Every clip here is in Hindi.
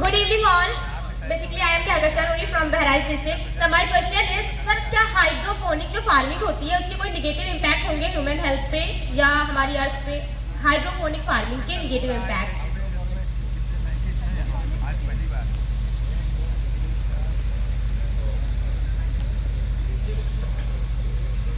Good evening all. Basically, I am Khagashan Uri from Bahraich district. So my question is, sir, क्या हाइड्रोपोनिक जो फार्मिंग होती है उसके कोई निगेटिव इम्पैक्ट होंगे ह्यूमन हेल्थ पे या हमारी अर्थ पे? हाइड्रोपोनिक फार्मिंग के निगेटिव इम्पैक्ट्स?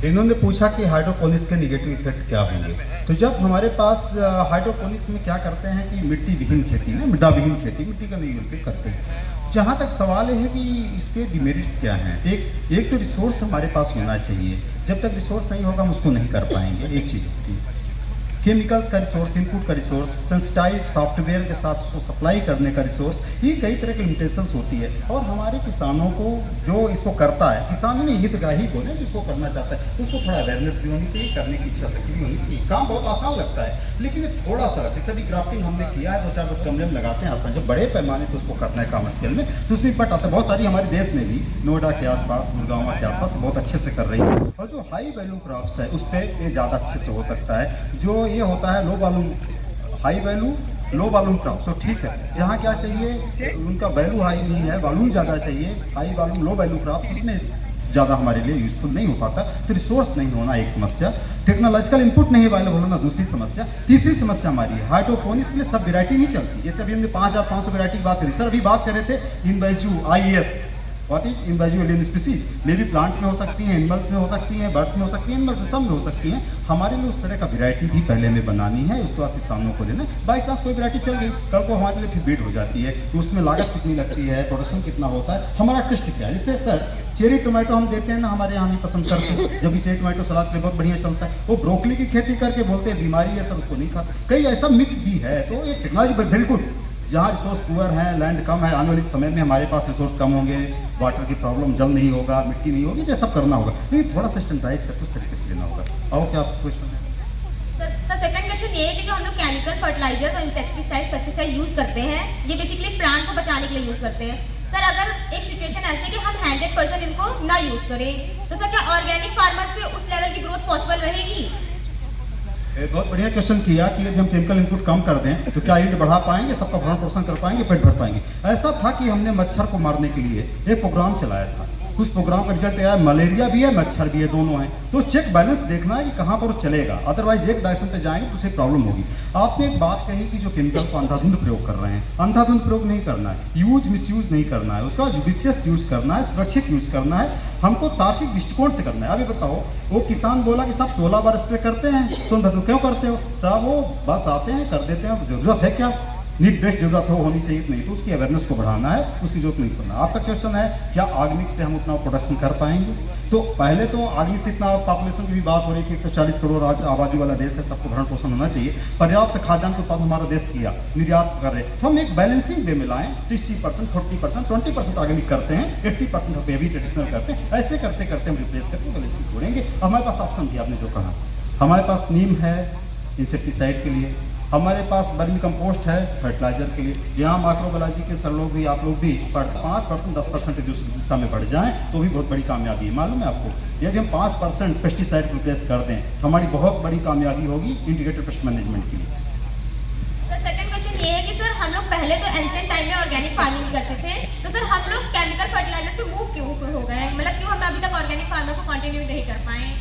इन्होंने पूछा कि हाइड्रोपोनिक्स के निगेटिव इफेक्ट क्या होंगे। तो जब हमारे पास हाइड्रोपोनिक्स में क्या करते हैं कि मिट्टी विहीन खेती ना, मृदा विहीन खेती, मिट्टी का नहीं उपयोग करते हैं। जहाँ तक सवाल है कि इसके डिमेरिट्स क्या हैं। एक तो रिसोर्स हमारे पास होना चाहिए। जब तक रिसोर्स नहीं होगा हम उसको नहीं कर पाएंगे। एक चीज़ होती है केमिकल्स का रिसोर्स, इनपुट का रिसोर्स, सेंसिटाइज्ड सॉफ्टवेयर के साथ उसको सप्लाई करने का रिसोर्स, ये कई तरह की लिमिटेशंस होती है। और हमारे किसानों को जो इसको करता है, किसान ने हितग्राही बोले जिसको करना चाहता है, उसको थोड़ा अवेयरनेस भी होनी चाहिए, करने की इच्छा शक्ति भी होनी चाहिए। काम बहुत आसान लगता है लेकिन थोड़ा सा जैसे भी ग्राफ्टिंग हमने किया है, 2-4 गमले में लगाते हैं आसान। जब बड़े पैमाने पर उसको करना है कमर्शियल में तो उसमें इम्पैक्ट आता है। बहुत सारी हमारे देश में भी नोएडा के आसपास, गुड़गांव के आसपास बहुत अच्छे से कर रही है। और जो हाई वैल्यू क्रॉप्स है उस पर ये ज़्यादा अच्छे से हो सकता है। जो ये होता है low volume, high value low volume crop, तो ठीक है। जहाँ क्या चाहिए उनका वैल्यू हाई नहीं है, वॉल्यूम ज़्यादा चाहिए, high volume low value crop, उसमें ज़्यादा हमारे लिए यूजफुल नहीं हो पाता। तो रिसोर्स नहीं होना एक समस्या, टेक्नोलॉजिकल इनपुट नहीं अवेलेबल होना दूसरी समस्या। तीसरी समस्या हमारी है हाइड्रोपोनिक्स के लिए सब वैरायटी नहीं चलती। जैसे अभी हमने 5500 वैरायटी की बात करी। सर अभी बात कर रहे थे invasive IES, what is invasive alien species, मे भी प्लांट में हो सकती हैं, एनिमल्स में हो सकती हैं, बर्ड्स में हो सकती हैं, एनिमल्स में सब में हो सकती हैं। हमारे लिए उस तरह का वैरायटी भी पहले हमें बनानी है, उसके बाद किसानों को देना। बाई चांस कोई वैरायटी चल गई, कल को हमारे लिए फिर बीट हो जाती है तो उसमें लागत कितनी लगती है, प्रोडक्शन कितना होता है, हमारा टेस्ट क्या है। जिससे सर चेरी टोमेटो हम देते हैं ना, हमारे यहाँ नहीं पसंद करते, जबकि चेरी टोमेटो सलाद के लिए बहुत बढ़िया चलता है। वो ब्रोकली की खेती करके बोलते हैं बीमारी है सर, उसको नहीं खाता। कई ऐसा मिथ भी है। तो ये टेक्नोलॉजी पर बिल्कुल, जहाँ रिसोर्स पुअर है, लैंड कम है, आने वाले समय में हमारे पास रिसोर्स कम होंगे, वाटर की प्रॉब्लम, जल नहीं होगा, मिट्टी नहीं होगी, ये सब करना होगा। लेकिन थोड़ा सा स्टैंडर्डाइज करके उस तरीके से देना होगा। और क्या क्वेश्चन है? सर सेकंड क्वेश्चन ये है कि जो हम लोग केमिकल फर्टिलाइजर्स और इंसेक्टिसाइड पेस्टिसाइड यूज करते हैं, ये बेसिकली प्लांट को बचाने के लिए यूज करते हैं। सर अगर एक सिचुएशन ऐसी है कि हम 100% इनको ना यूज करें, तो सर क्या ऑर्गेनिक फार्मर्स पे उस लेवल की ग्रोथ पॉसिबल रहेगी? बहुत बढ़िया क्वेश्चन किया कि यदि हम केमिकल इनपुट कम कर दें तो क्या यील्ड बढ़ा पाएंगे, सबका भरण पोषण कर पाएंगे, पेट भर पाएंगे। ऐसा था कि हमने मच्छर को मारने के लिए एक प्रोग्राम चलाया था। उस प्रोग्राम का रिजल्ट आया मलेरिया भी है, मच्छर भी है, दोनों हैं। तो चेक बैलेंस देखना है कि कहाँ पर वो चलेगा, अदरवाइज एक डायरेक्शन पे जाएंगे तो उसे प्रॉब्लम होगी। आपने एक बात कही कि जो केमिकल को अंधाधुंध प्रयोग कर रहे हैं, अंधाधुंध प्रयोग नहीं करना है, यूज मिसयूज नहीं करना है, उसका जुडिशियस यूज करना है, सुरक्षित यूज करना है, हमको तार्किक दृष्टिकोण से करना है। अभी बताओ, वो किसान बोला कि साहब 16 बार स्प्रे करते हैं, तो क्यों करते हो साहब? वो बस आते हैं कर देते हैं, जरूरत है क्या? नीड बेस्ट जरूरत होनी चाहिए नहीं, तो उसकी अवेयरनेस को बढ़ाना है, उसकी जरूरत नहीं करना। आपका क्वेश्चन है क्या आर्गेनिक से हम उतना प्रोडक्शन कर पाएंगे? तो पहले तो आर्गेनिक से इतना पॉपुलेशन की भी बात हो रही है कि 140 करोड़ आज आबादी वाला देश है, सबको भरण पोषण होना चाहिए, पर्याप्त खाद्यान्न के उत्पादन हमारा देश किया, निर्यात कर रहे, तो हम एक बैलेंसिंग वे में लाएं। 60%, 40%, 20% आर्गेनिक करते हैं, 80% हम हेवी ट्रेडिशनल करते हैं। ऐसे करते करते हम रिप्लेस करके बैलेंसिंग जोड़ेंगे। हमारे पास ऑप्शन दिया आपने जो कहा, हमारे पास नीम है इंसेक्टिसाइड के लिए, हमारे पास वर्मी कंपोस्ट है फर्टिलाइजर के लिए। यहाँ माइक्रोबायोलॉजी के सर लोग भी, आप लोग भी 5%, 10% दिशा में बढ़ जाएं तो भी बहुत बड़ी कामयाबी है। मालूम है आपको, यदि हम 5% पेस्टिसाइड रिप्लेस कर दें तो हमारी बहुत बड़ी कामयाबी होगी इंटीग्रेटेड पेस्ट मैनेजमेंट के लिए। सर सेकंड क्वेश्चन ये है कि सर हम लोग पहले तो एंशिएंट टाइम में ऑर्गेनिक फार्मिंग करते थे, तो सर हम लोग केमिकल फर्टिलाइजर पे मूव क्यों हो गए? मतलब क्यों हम अभी तक ऑर्गेनिक फार्मर को कंटिन्यू नहीं कर पाए?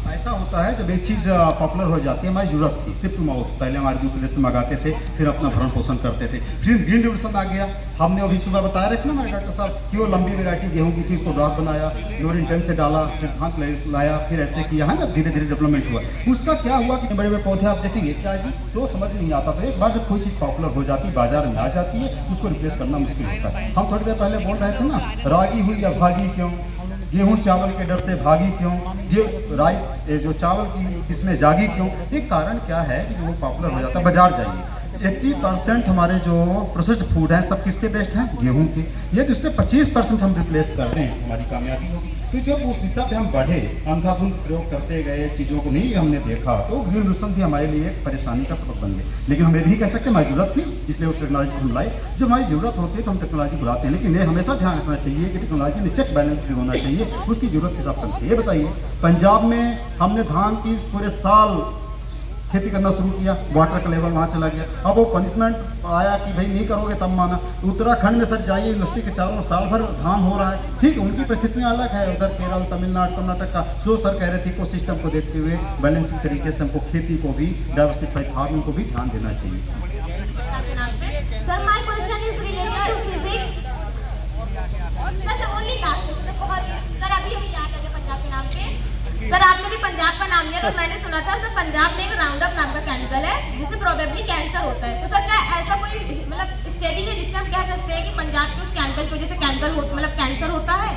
ऐसा होता है जब एक चीज़ पॉपुलर हो जाती है। हमारी जरूरत थी सिर्फ टू माउथ, पहले हमारे दूसरे देश से मंगाते थे, फिर अपना भरण पोषण करते थे। फिर ग्रीन रिवोल्यूशन आ गया, हमने अभी सुबह बताया रहे थे ना हमारे डॉक्टर साहब कि वो लंबी वैरायटी गेहूं की थी, उसको डाक बनाया, यूरिन टेन से डाला, फिर धान लाया, फिर ऐसे किया है ना, धीरे धीरे डेवलपमेंट हुआ। उसका क्या हुआ कि बड़े बड़े पौधे आप देखेंगे क्या जी, तो समझ नहीं आता। तो एक बार जब कोई चीज़ पॉपुलर हो जाती है, बाजार में आ जाती है, उसको रिप्लेस करना मुश्किल होता है। हम थोड़ी देर पहले बोल रहे थे ना, रागी हुई या भागी क्यों, गेहूं चावल के डर से भागी क्यों, ये राइस जो चावल की इसमें जागी क्यों? एक कारण क्या है कि जो पॉपुलर हो जाता है, बाजार जाइए 80% हमारे जो प्रोसेस्ड फूड हैं सब किसके बेस्ड हैं? गेहूं के। यदि उससे 25% हम रिप्लेस कर दें हमारी कामयाबी होगी। तो जब उस दिशा पे हम बढ़े, अंधाधुंध प्रयोग करते गए, चीज़ों को नहीं हमने देखा, तो ग्रीन रिवोल्यूशन भी हमारे लिए एक परेशानी का सबब बन गया। लेकिन हम ये नहीं कह सकते हमारी जरूरत थी इसलिए उस टेक्नोलॉजी को हम लाए। जो हमारी जरूरत होती है तो हम टेक्नोलॉजी बुलाते हैं, लेकिन ये हमेशा ध्यान रखना चाहिए कि टेक्नोलॉजी में चेक बैलेंस भी होना चाहिए, उसकी जरूरत के हिसाब से। ये बताइए, पंजाब में हमने धान की पूरे साल खेती करना शुरू किया, वाटर का लेवल वहाँ चला गया। अब वो पनिशमेंट आया कि भाई नहीं करोगे तब माना। उत्तराखंड में सर जाइए, यूनिवर्सिटी के चारों साल भर धान हो रहा है, ठीक है, उनकी परिस्थितियाँ अलग है। उधर केरल, तमिलनाडु, कर्नाटक का जो सर कह रहे थे इको सिस्टम को देखते हुए बैलेंसिंग तरीके से हमको खेती को भी, डाइवर्सिफाइड फार्मिंग को भी ध्यान देना चाहिए। Sir, my question is related to physics. Sir only last question बहुत सर अभी हम याद आ गया पंजाब के नाम पे। सर आपने भी पंजाब का नाम लिया तो मैंने सुना था सर पंजाब में एक राउंड अप नाम का केमिकल है जिससे प्रोबेबली कैंसर होता है। तो सर क्या ऐसा कोई मतलब स्टडी है जिससे हम कह सकते हैं कि पंजाब के उस केमिकल की वजह से कैंसर मतलब कैंसर होता है?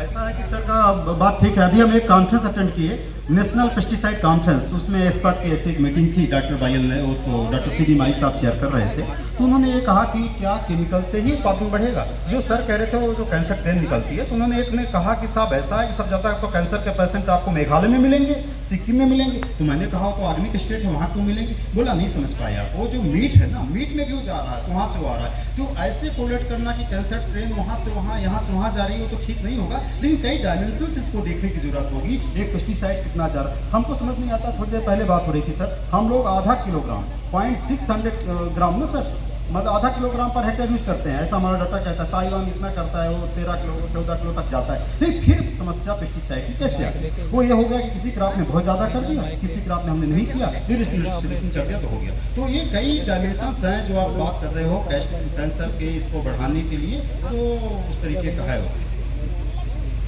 ऐसा है कि सर का बात ठीक है। अभी हम एक कॉन्फ्रेंस अटेंड किए, नेशनल पेस्टिसाइड कॉन्फ्रेंस, उसमें एक्सपर्ट की ऐसी एक मीटिंग थी, डॉक्टर बायल ने उसको डॉक्टर सी डी माई साहब शेयर कर रहे थे। तो उन्होंने ये कहा कि क्या केमिकल से ही उत्पादन बढ़ेगा? जो सर कह रहे थे वो जो कैंसर ट्रेन निकलती है, तो उन्होंने एक ने कहा कि साहब ऐसा है कि सब जाता है तो कैंसर के पेशेंट आपको मेघालय में मिलेंगे, सिक्किम में मिलेंगे। तो मैंने कहा तो आर्मी के स्टेट है वहाँ क्यों मिलेंगे? बोला नहीं समझ पाया, वो जो मीट है ना, मीट में क्यों जा रहा है, तो वहाँ से वो आ रहा है। तो ऐसे कोलेट करना कि कैंसर ट्रेन वहाँ से वहाँ, यहाँ से वहाँ जा रही हो तो ठीक नहीं होगा, लेकिन कई डायमेंशंस इसको देखने की जरूरत होगी। एक पेस्टिसाइड कितना जा रहा है हमको समझ नहीं आता। थोड़ी देर पहले बात हो रही थी सर, हम लोग आधा किलोग्राम 0.600 ग्राम ना सर, मतलब आधा किलोग्राम पर हेक्टेयर यूज करते हैं, ऐसा हमारा डाटा कहता है। ताइवान इतना करता है, वो 13 किलो 14 किलो तक जाता है। नहीं, फिर समस्या पेस्टिसाइड की कैसे आ गई? वो ये हो गया कि किसी क्रॉप में बहुत ज़्यादा कर दिया, किसी क्रॉप में हमने नहीं किया, फिर इसमें कर दिया तो हो गया। तो ये कई डायमेंशंस हैं जो आप बात कर रहे हो कैंसर के इसको बढ़ाने के लिए, तो उस तरीके का है वो।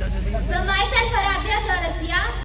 So myself Aradhya Saurasya.